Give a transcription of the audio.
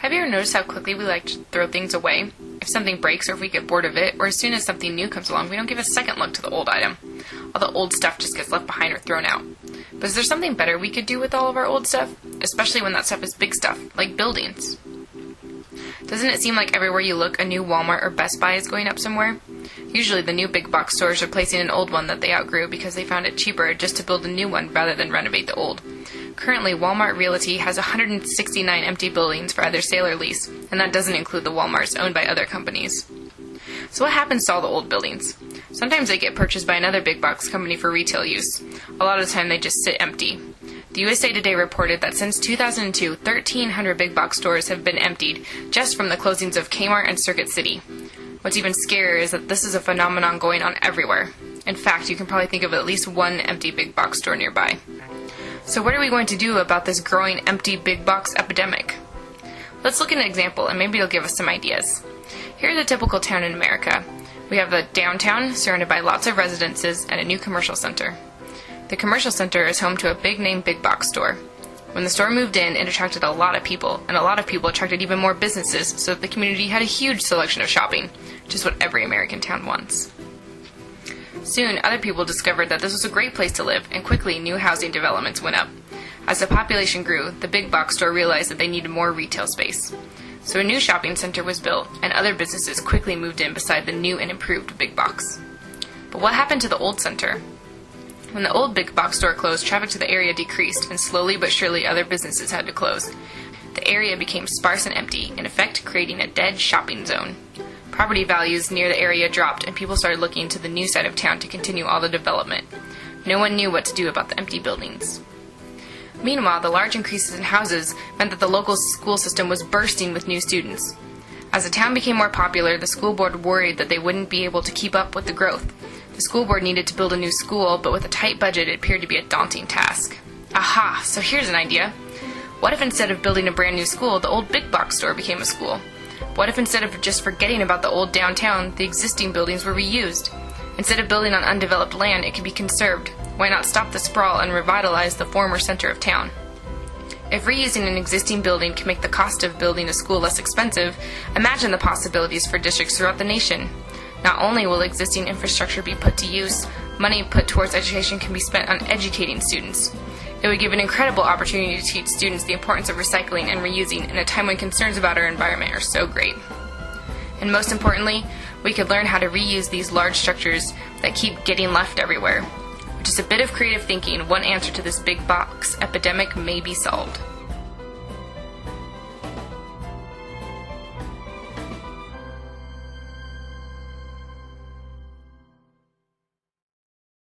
Have you ever noticed how quickly we like to throw things away? If something breaks or if we get bored of it, or as soon as something new comes along, we don't give a second look to the old item. All the old stuff just gets left behind or thrown out. But is there something better we could do with all of our old stuff? Especially when that stuff is big stuff, like buildings. Doesn't it seem like everywhere you look, a new Walmart or Best Buy is going up somewhere? Usually the new big box stores are replacing an old one that they outgrew because they found it cheaper just to build a new one rather than renovate the old. Currently, Walmart Realty has 169 empty buildings for either sale or lease, and that doesn't include the Walmarts owned by other companies. So what happens to all the old buildings? Sometimes they get purchased by another big box company for retail use. A lot of the time they just sit empty. The USA Today reported that since 2002, 1,300 big box stores have been emptied just from the closings of Kmart and Circuit City. What's even scarier is that this is a phenomenon going on everywhere. In fact, you can probably think of at least one empty big box store nearby. So what are we going to do about this growing empty big box epidemic? Let's look at an example and maybe it'll give us some ideas. Here's a typical town in America. We have a downtown surrounded by lots of residences and a new commercial center. The commercial center is home to a big name big box store. When the store moved in, it attracted a lot of people, and a lot of people attracted even more businesses so that the community had a huge selection of shopping, just what every American town wants. Soon, other people discovered that this was a great place to live, and quickly new housing developments went up. As the population grew, the big box store realized that they needed more retail space. So a new shopping center was built, and other businesses quickly moved in beside the new and improved big box. But what happened to the old center? When the old big box store closed, traffic to the area decreased, and slowly but surely other businesses had to close. The area became sparse and empty, in effect creating a dead shopping zone. Property values near the area dropped, and people started looking to the new side of town to continue all the development. No one knew what to do about the empty buildings. Meanwhile, the large increases in houses meant that the local school system was bursting with new students. As the town became more popular, the school board worried that they wouldn't be able to keep up with the growth. The school board needed to build a new school, but with a tight budget, it appeared to be a daunting task. Aha! So here's an idea. What if instead of building a brand new school, the old big box store became a school? What if instead of just forgetting about the old downtown, the existing buildings were reused? Instead of building on undeveloped land, it could be conserved. Why not stop the sprawl and revitalize the former center of town? If reusing an existing building can make the cost of building a school less expensive, imagine the possibilities for districts throughout the nation. Not only will existing infrastructure be put to use, money put towards education can be spent on educating students. It would give an incredible opportunity to teach students the importance of recycling and reusing in a time when concerns about our environment are so great. And most importantly, we could learn how to reuse these large structures that keep getting left everywhere. With just a bit of creative thinking, one answer to this big box epidemic may be solved.